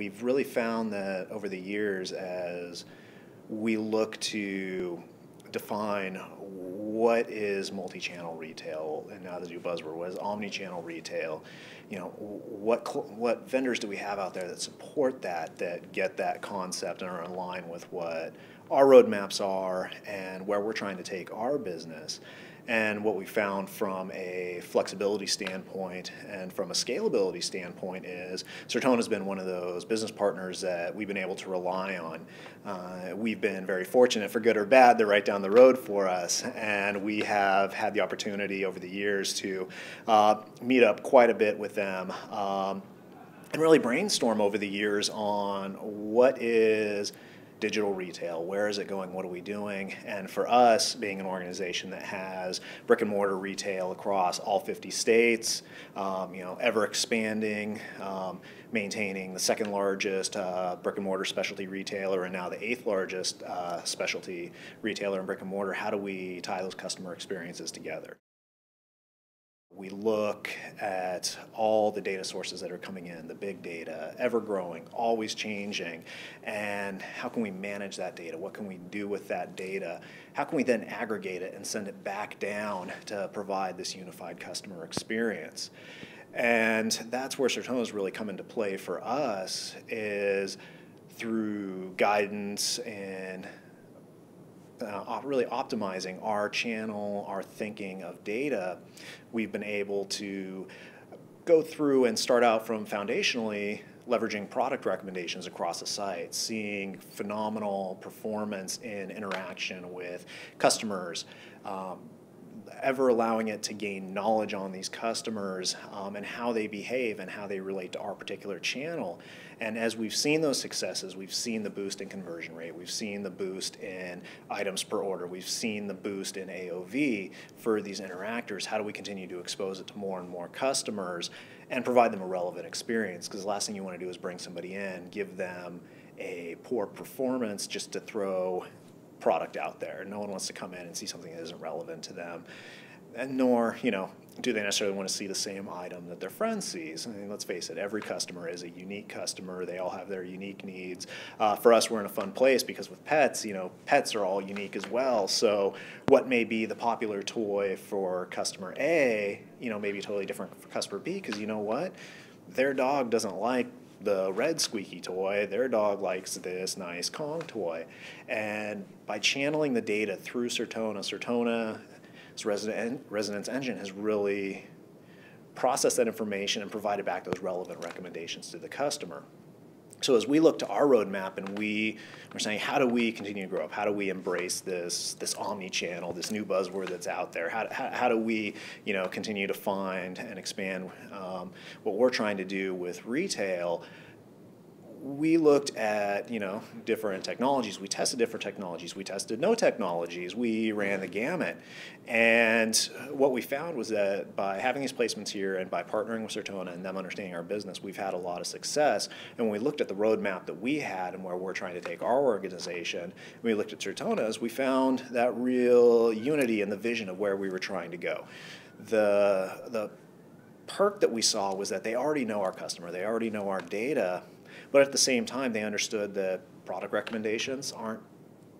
we've really found that over the years, as we look to define what is multi-channel retail, and now the new buzzword, what is omni-channel retail, what vendors do we have out there that support that get that concept and are in line with what our roadmaps are and where we're trying to take our business. And what we found from a flexibility standpoint and from a scalability standpoint is Certona has been one of those business partners that we've been able to rely on. We've been very fortunate, for good or bad, they're right down the road for us, and we have had the opportunity over the years to meet up quite a bit with them and really brainstorm over the years on what is digital retail, where is it going, what are we doing? And for us, being an organization that has brick and mortar retail across all 50 states, ever expanding, maintaining the second largest brick and mortar specialty retailer and now the 8th largest specialty retailer in brick and mortar, how do we tie those customer experiences together? We look at all the data sources that are coming in, the big data, ever growing, always changing, and how can we manage that data? What can we do with that data? How can we then aggregate it and send it back down to provide this unified customer experience? And that's where Certona's really come into play for us, is through guidance and really optimizing our channel, our thinking of data. We've been able to go through and start out from foundationally leveraging product recommendations across the site, seeing phenomenal performance in interaction with customers, ever allowing it to gain knowledge on these customers and how they behave and how they relate to our particular channel. And as we've seen those successes, we've seen the boost in conversion rate, we've seen the boost in items per order, we've seen the boost in AOV for these interactors. How do we continue to expose it to more and more customers and provide them a relevant experience? Because the last thing you want to do is bring somebody in, give them a poor performance just to throw product out there. No one wants to come in and see something that isn't relevant to them, and nor do they necessarily want to see the same item that their friend sees. I mean, let's face it, every customer is a unique customer. They all have their unique needs. For us, we're in a fun place because with pets, pets are all unique as well. So what may be the popular toy for customer A, may be totally different for customer B, because you know what? Their dog doesn't like the red squeaky toy, their dog likes this nice Kong toy. And by channeling the data through Certona's Resonance Engine has really processed that information and provided back those relevant recommendations to the customer. So as we look to our roadmap and we're saying, how do we continue to grow up? How do we embrace this omni-channel, this new buzzword that's out there? How do we continue to find and expand what we're trying to do with retail? We looked at different technologies. We tested different technologies. We tested no technologies. We ran the gamut. And what we found was that by having these placements here and by partnering with Certona and them understanding our business, we've had a lot of success. And when we looked at the roadmap that we had and where we're trying to take our organization, when we looked at Certona's, we found that real unity in the vision of where we were trying to go. The perk that we saw was that they already know our customer. They already know our data. But at the same time, they understood that product recommendations aren't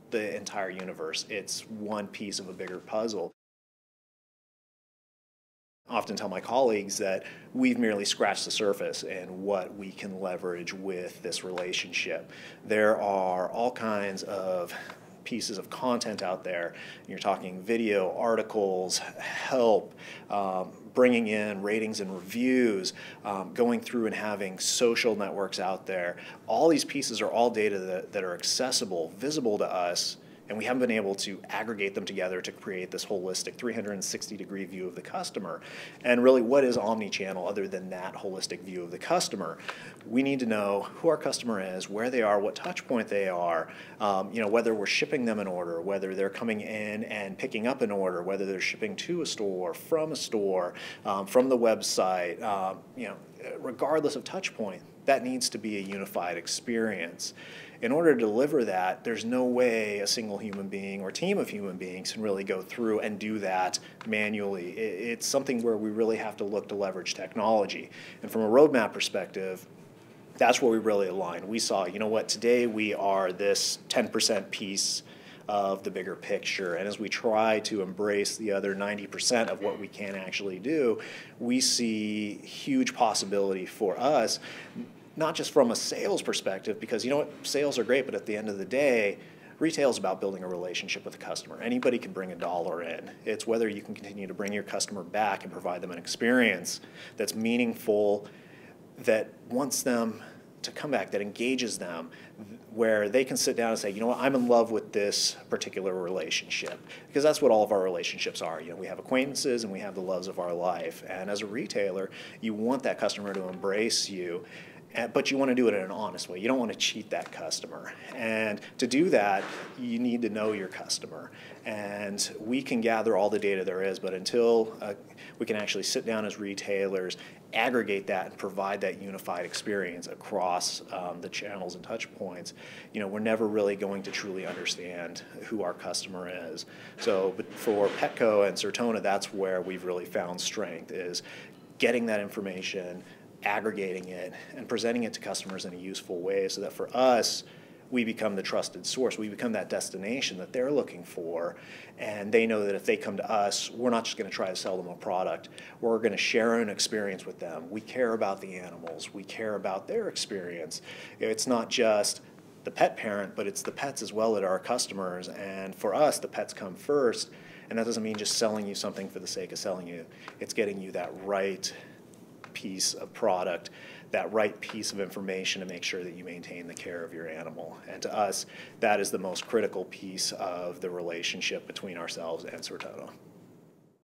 the entire universe. It's one piece of a bigger puzzle. I often tell my colleagues that we've merely scratched the surface in what we can leverage with this relationship. There are all kinds of pieces of content out there. You're talking video, articles, help, bringing in ratings and reviews, going through and having social networks out there. All these pieces are all data that are accessible, visible to us, and we haven't been able to aggregate them together to create this holistic 360-degree view of the customer. And really, what is omni-channel other than that holistic view of the customer? We need to know who our customer is, where they are, what touch point they are, whether we're shipping them an order, whether they're coming in and picking up an order, whether they're shipping to a store, from the website, regardless of touch point, that needs to be a unified experience. In order to deliver that, there's no way a single human being or team of human beings can really go through and do that manually. It's something where we really have to look to leverage technology. And from a roadmap perspective, that's where we really aligned. We saw, you know what, today we are this 10% piece of the bigger picture. And as we try to embrace the other 90% of what we can actually do, we see huge possibility for us, not just from a sales perspective, because you know what, sales are great, but at the end of the day, retail is about building a relationship with the customer. Anybody can bring $1 in. It's whether you can continue to bring your customer back and provide them an experience that's meaningful, that wants them to come back, that engages them, where they can sit down and say, you know what, I'm in love with this particular relationship. Because that's what all of our relationships are. You know, we have acquaintances and we have the loves of our life. And as a retailer, you want that customer to embrace you, but you want to do it in an honest way. You don't want to cheat that customer. And to do that, you need to know your customer. And we can gather all the data there is, but until we can actually sit down as retailers, aggregate that, and provide that unified experience across the channels and touch points, you know, we're never really going to truly understand who our customer is. So but for Petco and Certona, that's where we've really found strength, is getting that information, aggregating it, and presenting it to customers in a useful way, so that for us, we become the trusted source. We become that destination that they're looking for, and they know that if they come to us, we're not just going to try to sell them a product. We're going to share an experience with them. We care about the animals. We care about their experience. It's not just the pet parent, but it's the pets as well that are our customers. And for us, the pets come first, and that doesn't mean just selling you something for the sake of selling you. It's getting you that right piece of product, that right piece of information to make sure that you maintain the care of your animal. And to us, that is the most critical piece of the relationship between ourselves and Certona.